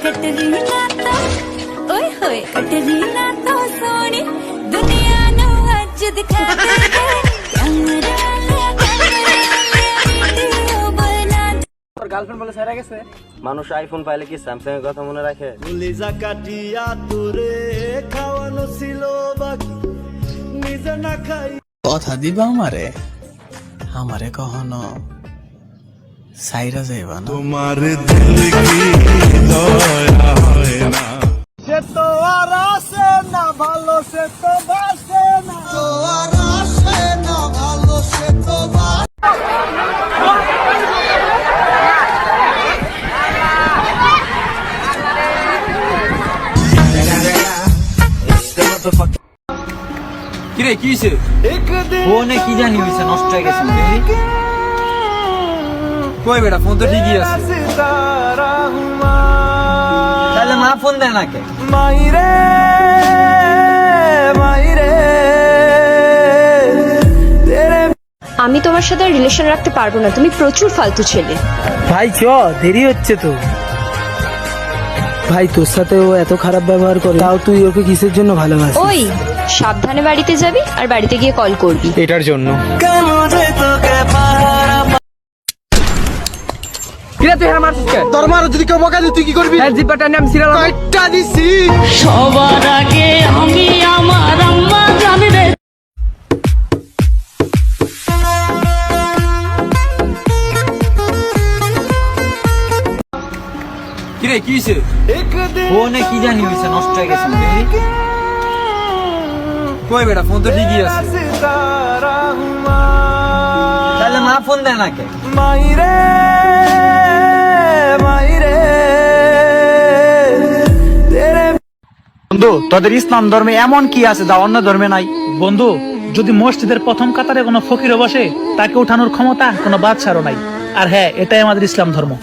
कटरीना तो ओए होए कटरीना तो सोनी दुनिया नु अज दिखा दे कैमरा তোর গার্লফ্রেন্ড বলে ছেড়ে গেছে। মানুষ আইফোন পাইলে কি স্যামসাং এর কথা মনে রাখে? লিজা কাটিয়া তোরে খাওয়ানো ছিল বাকি নিজে না খাই। কথা দিবা আমারে আমারে কখনো সাইরা যাইবা না। তোমার দিল কি দয়া হয় না, সে তো আর আসে না ভালো, সে তো বাসে না, তো আর আসে না ভালো, সে তো কিরে কি হইছে? ফোনে কি জানি হইছে, নষ্ট হয়ে গেছে। কই বেটা, ফোন তো ঠিকই আছে। তাহলে মা ফোন দেয় না কে? মাইরে মাইরে আমি তোমার সাথে রিলেশন রাখতে পারবো না, তুমি প্রচুর ফালতু ছেলে। ভাই চ দেরি হচ্ছে তো। ভাই তোর সাথে ও এত খারাপ ব্যবহার করে, তাও তুই ওকে কিসের জন্য ভালোবাসিস? ওই সাবধানে বাড়িতে যাবি আর বাড়িতে গিয়ে কল করবি। এটার জন্য কিরে তুই হার মারছিস কে? তোর মারো যদি কেউ বকা দিই তুই কি করবি? জিব্বাটা নিয়ে আমি সিরিয়াল একটা দিছি। সবার আগে আমি আমার আম্মা জানি রে। কিরে কি হইছে? ফোনে কি জানি হইছে, নষ্ট হয়ে গেছে। কই বেটা, ফোন তো ঠিকই আছে। তাহলে মা ফোন দেয় না কে? মাইরে মাইরে বন্ধু তোদের ইসলাম ধর্মে এমন কি আছে যা অন্য ধর্মে নাই? বন্ধু যদি মসজিদের প্রথম কাতারে কোনো ফকিরও বসে, তাকে উঠানোর ক্ষমতা কোনো বাদশারও নাই। আর হ্যাঁ, এটাই আমাদের ইসলাম ধর্ম।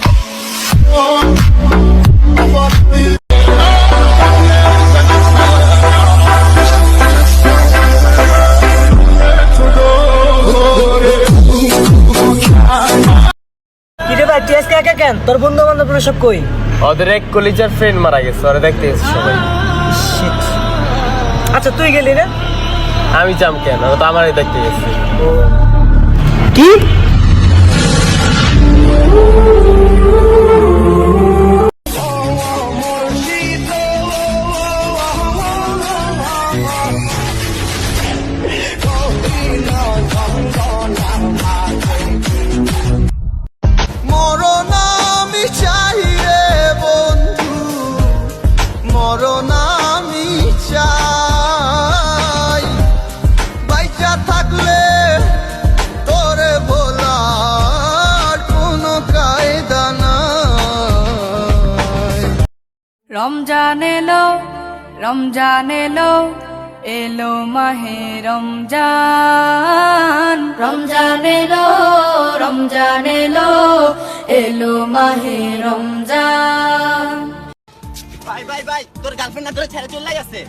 কিরে ভাই তুই আজকে একা কেন? তোর বন্ধু বান্ধবরা সব কই? ওদের এক কলিজার ফ্রেন্ড মারা গেছে, ওরা দেখতে এসেছে সবাই। আচ্ছা তুই গেলি না? আমি যাম কেন, ওরা তো আমারই দেখতে গেছে। কি? মরণ আমি চাই রে বন্ধু, মরণ আমি চাই, বাইচা থাকলে তোরে ভোলার কোনো কায়দা নাই। রমজান এলো রমজান এলো এলো মাহে রমজান। রমজান এলো রমজান এলো এলো মাহে রমজান। ভাই ভাই ভাই তোর গার্লফ্রেন্ড না তোরে ছেড়ে চলে গেছে।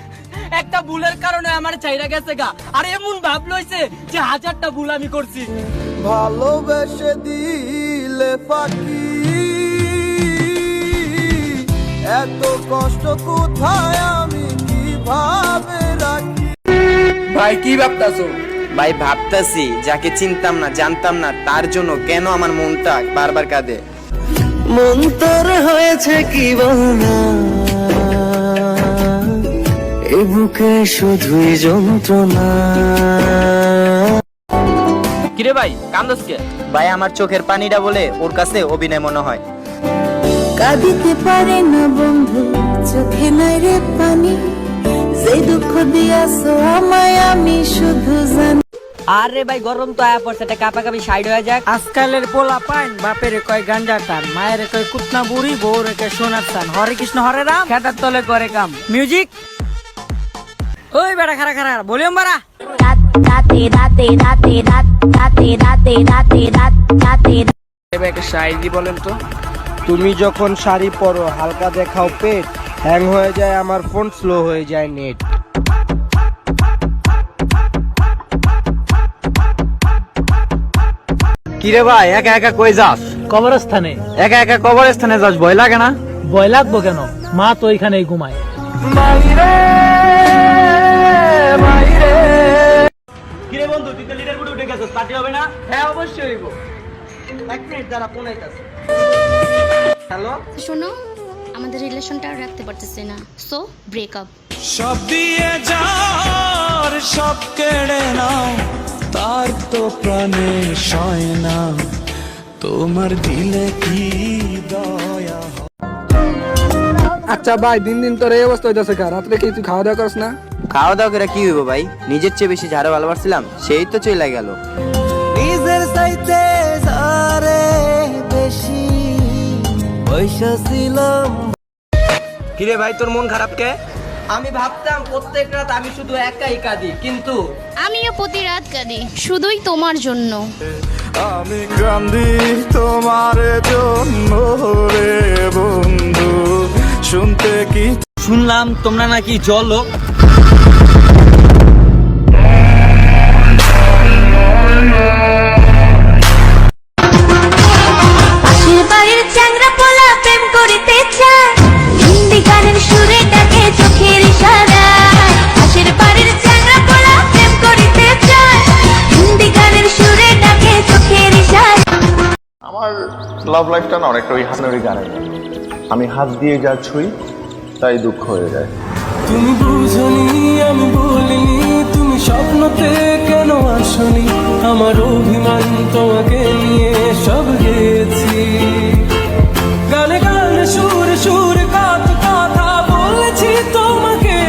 একটা ভুলের কারণে আমার চাইরা গেছে গা। আর এমন ভাব লইছে যে 1000টা ভুল আমি করছি। ভালোবেসে দিলে ফাঁকি, এত কষ্ট কোথায় আমি কিভাবে রাখি। ভাই কি ভাবতাছো? ভাই ভাবতাছি, যাকে চিনতাম না জানতাম না তার জন্য কেন আমার মনটা বারবার কাঁদে। মন তোর হয়েছে কি বলনা, এ বুকে শুধুই যন্ত্রণা। কিরে ভাই কান্দস কে? ভাই আমার চোখের পানিটা বলে ওর কাছে অভিনয় মনে হয়। কাঁদিতে পারে না বন্ধু, চোখে নাই রে পানি, যে দুঃখ দিয়াছো আমায় আমি শুধু জানি। আরে ভাই গরম তো আয়া পড়ছে, এটা কাপাকাপি সাইড হয়ে যাক। আজকালের পোলা পাইন বাপের কয় গাঞ্জা টান, মায়ের কয় কুতনা বুড়ি, বউর কয় সোনার চান। হরে কৃষ্ণ হরে রাম, খেতার তলে করে কাম। মিউজিক ওই বেটা খারা খারা ভলিউম বাড়া। একটা শায়রি বলেন তো। তুমি যখন শাড়ি পরো হালকা দেখাও পেট, হ্যাং হয়ে যায় আমার ফোন, স্লো হয়ে যায় নেট। কিরে ভাই একা একা কই যাস? কবরস্থানে। একা একা কবরস্থানে যাস, ভয় লাগে না? ভয় লাগবো কেন, মা তো এখানেই ঘুমায়। কিরে বন্ধু, তুই তো লিডার গুলো উঠে গেছিস, পার্টি হবে না? হ্যাঁ অবশ্যই হইব। এক মিনিট দাঁড়া, ফোন আইতাছে। হ্যালো, শোনো, আমাদের রিলেশনটা আর রাখতে পারতেছি না, সো ব্রেকআপ। সব দিয়ে যার সব কেড়ে নাও, তার তো প্রাণে সয় না, তোমার দিলে কি দয়া। আচ্ছা ভাই, দিন দিন তোর এই অবস্থা হইতেছে, রাত্রে কি তুই খাওয়া দাওয়া করিস না? খাওয়া দাওয়া করে কি হইব ভাই, নিজের চেয়ে বেশি যারা ভালোবাসছিলাম সেই তো চলে গেল। নিজের চাইতে যারে বেশি পয়সা ছিলাম। কিরে ভাই, তোর মন খারাপ কে? আমি ভাবতাম প্রত্যেক রাত আমি শুধু একাই কাঁদি, কিন্তু আমিও প্রতি রাত কাঁদি শুধুই তোমার জন্য। আমি কান্দি তোমার জন্য রে বন্ধু, শুনতে কি শুনলাম তোমরা নাকি জল। পাশের বাড়ির চ্যাংড়া পোলা প্রেম করিতে চায়, হিন্দি গানের সুরে ডাকে চোখের ইশারায়। পাশের বাড়ির চ্যাংড়া পোলা প্রেম করিতে চায়, হিন্দি গানের সুরে ডাকে চোখের ইশারায়। আমার লাভ লাইফটা না অনেকটা ওই হাসনারি গানের, আমি হাত দিয়ে যা ছুঁই তাই দুঃখ হয়ে যায়। তুমি বুঝনি আমি বলিনি, তুমি স্বপ্নতে কেন আসনি, আমার অভিমান তোমাকে নিয়ে সব গেছি। গানে গানে সুরে সুরে কত কথা বলেছি তোমাকে,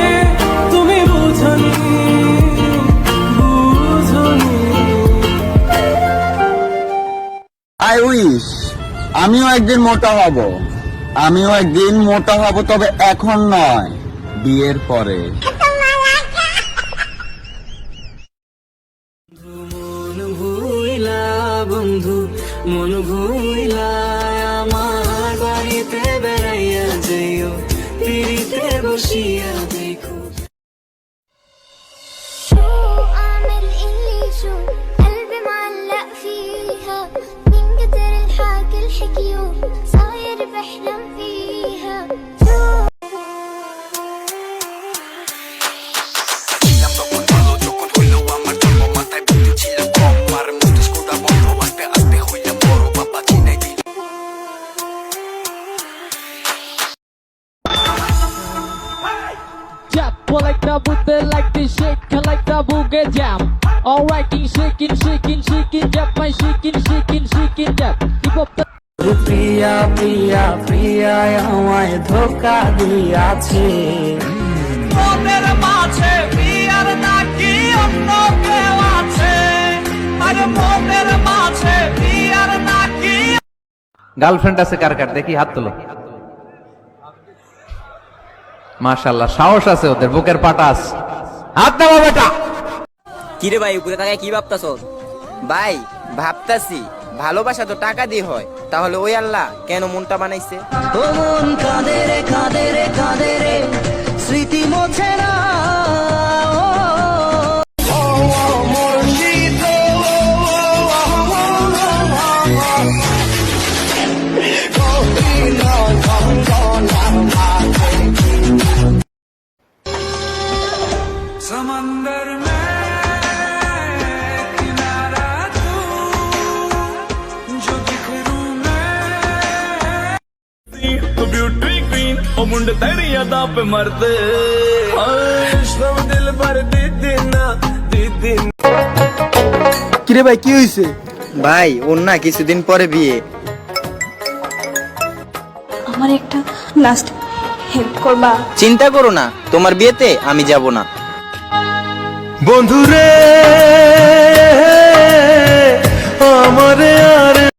তুমি বুঝনি বুঝনি। আই উইশ আমিও একদিন মোটা হব, তবে এখন নয়, বিয়ের পরে। মন ভুইলা বন্ধু, মন ভুইলা আমার বাড়িতে বেড়াইয়া যাইও, পিড়িতে বসিয়া দেখো। شو أعمل اللي شو قلبي معلق فيها، من كتر الحكي الحكيو صاير بحلم فيها. like the booty, like the shake, like the boogie jam. Alright, shaking, shaking, shaking, jump, my shaking, shaking, shaking, jump. Keep up the. প্রিয়া প্রিয়া প্রিয়া আমায় ধোকা দিয়াছে, মনের মাঝে বিয়ার নাকি অন্য কেউ আছে, আরে মনের মাঝে বিয়ার নাকি। গার্লফ্রেন্ড আছে কার কার দেখি হাত তোলো। মাশাআল্লাহ, সাহস আছে ওদের, বুকের পাটাস। হাত নাও বেটা। কিরে ভাই, উপরে তাকায় কি ভাবতাছ? ভাই ভাবতাছি ভালোবাসা তো টাকা দিয়ে হয়, তাহলে ওই আল্লাহ কেন মনটা বানাইছে? ও মন কাঁদে রে কাঁদে রে কাঁদে রে, স্মৃতি মোছে না। समंदर में किनारा तू, जो बिखरूं मैं। तो ब्यूटी क्वीन ओ मुंडे तेरी यादा पे मरते, सब दिल भर दी दिन। কিরে ভাই, কি হয়েছে? ভাই ওর না কিছুদিন পরে বিয়ে। আমার একটা লাস্ট হেল্প করবা? চিন্তা করো না, তোমার বিয়েতে আমি যাব না। বন্ধুরে আমারে